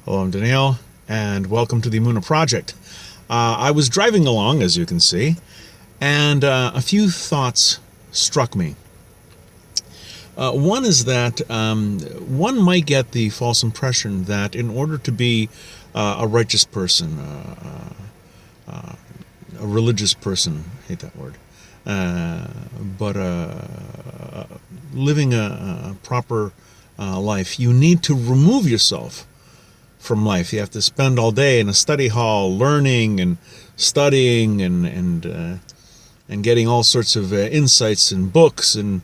Hello, I'm Daniel, and welcome to the Emunah Project. I was driving along, as you can see, and a few thoughts struck me. One is that one might get the false impression that in order to be a righteous person, a religious person, I hate that word, but living a proper life, you need to remove yourself from life. You have to spend all day in a study hall learning and studying and getting all sorts of insights and books, and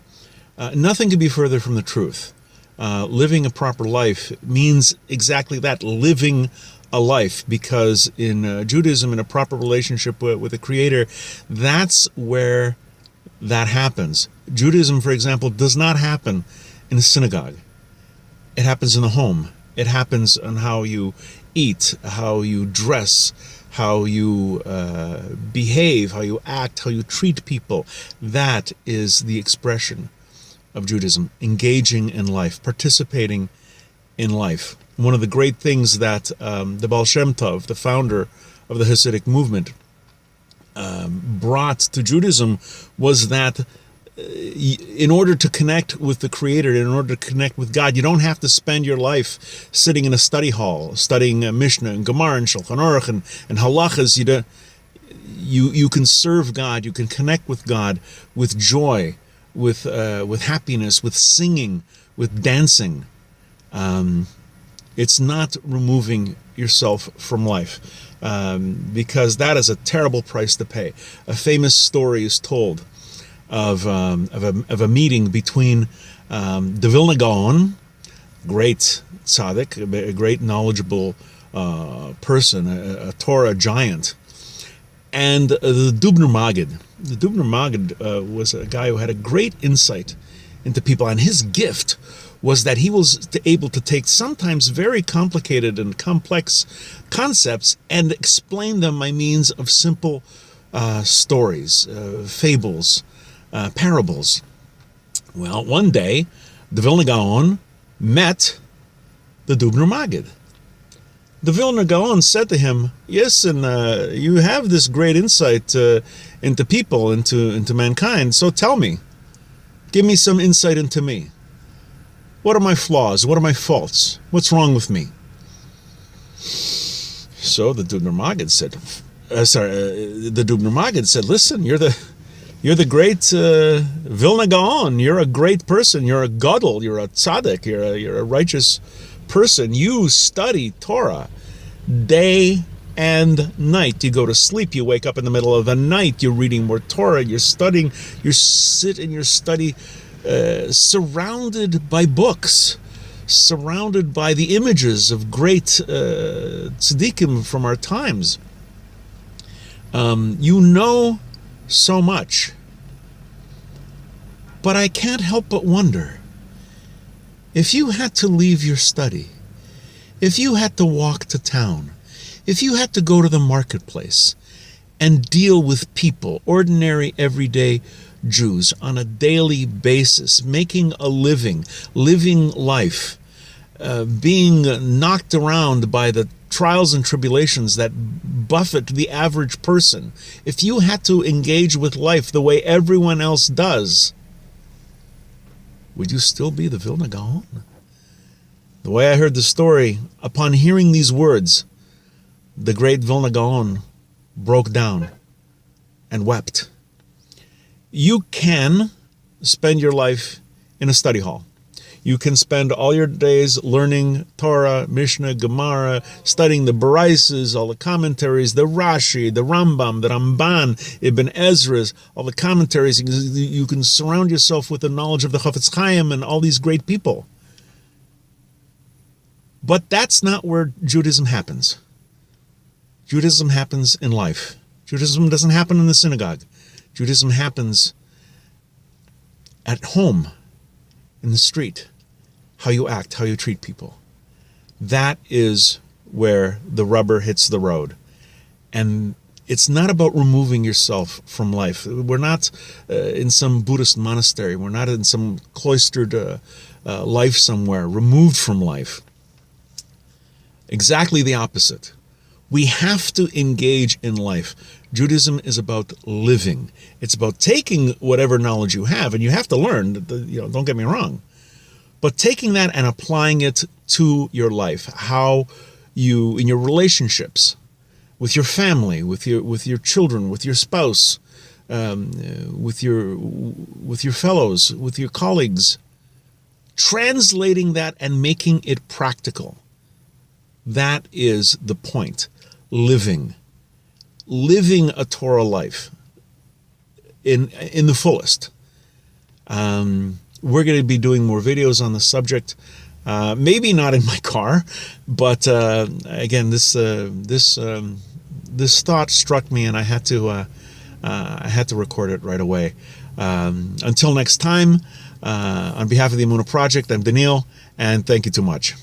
nothing could be further from the truth. Living a proper life means exactly that, living a life, because in Judaism, in a proper relationship with the Creator, that's where that happens. Judaism, for example, does not happen in a synagogue. It happens in the home. It happens on how you eat, how you dress, how you behave, how you act, how you treat people. That is the expression of Judaism, engaging in life, participating in life. One of the great things that the Baal Shem Tov, the founder of the Hasidic movement, brought to Judaism was that in order to connect with the Creator, in order to connect with God, you don't have to spend your life sitting in a study hall, studying Mishnah and Gemara and Shulchan Aruch and Halachas. You can serve God, you can connect with God with joy, with happiness, with singing, with dancing. It's not removing yourself from life, because that is a terrible price to pay. A famous story is told of a meeting between the Vilna Gaon, great tzaddik, a great knowledgeable person, a Torah giant, and the Dubner Maggid. The Dubner Maggid was a guy who had a great insight into people, and his gift was that he was able to take sometimes very complicated and complex concepts and explain them by means of simple stories, fables, parables. Well, one day, the Vilna Gaon met the Dubner Maggid. The Vilna Gaon said to him, "Yes, and you have this great insight into people, into mankind. So tell me, give me some insight into me. What are my flaws? What are my faults? What's wrong with me?" So the Dubner Maggid said, "Listen, you're the great Vilna Gaon. You're a great person. You're a gadol. You're a tzaddik. You're a righteous person. You study Torah day and night. You go to sleep. You wake up in the middle of the night. You're reading more Torah. You're studying. You sit in your study, surrounded by books, surrounded by the images of great tzaddikim from our times. You know so much, but I can't help but wonder, if you had to leave your study, if you had to walk to town, if you had to go to the marketplace and deal with people, ordinary everyday Jews, on a daily basis, making a living life, being knocked around by the trials and tribulations that buffet the average person, if you had to engage with life the way everyone else does, would you still be the Vilna Gaon?" The way I heard the story, upon hearing these words, the great Vilna Gaon broke down and wept. You can spend your life in a study hall. You can spend all your days learning Torah, Mishnah, Gemara, studying the Baraises, all the commentaries, the Rashi, the Rambam, the Ramban, Ibn Ezra's, all the commentaries. You can surround yourself with the knowledge of the Chafetz Chaim and all these great people. But that's not where Judaism happens. Judaism happens in life. Judaism doesn't happen in the synagogue. Judaism happens at home, in the street, how you act, how you treat people. That is where the rubber hits the road. And it's not about removing yourself from life. We're not in some Buddhist monastery. We're not in some cloistered life somewhere, removed from life. Exactly the opposite. We have to engage in life. Judaism is about living. It's about taking whatever knowledge you have, and you have to learn, don't get me wrong, but taking that and applying it to your life, how you, in your relationships, with your family, with your children, with your spouse, with your fellows, with your colleagues, translating that and making it practical. That is the point. Living a Torah life in the fullest. We're going to be doing more videos on the subject. Maybe not in my car, but again, this thought struck me, and I had to record it right away. Until next time, on behalf of the Emunah Project, I'm Daniel, and thank you too much.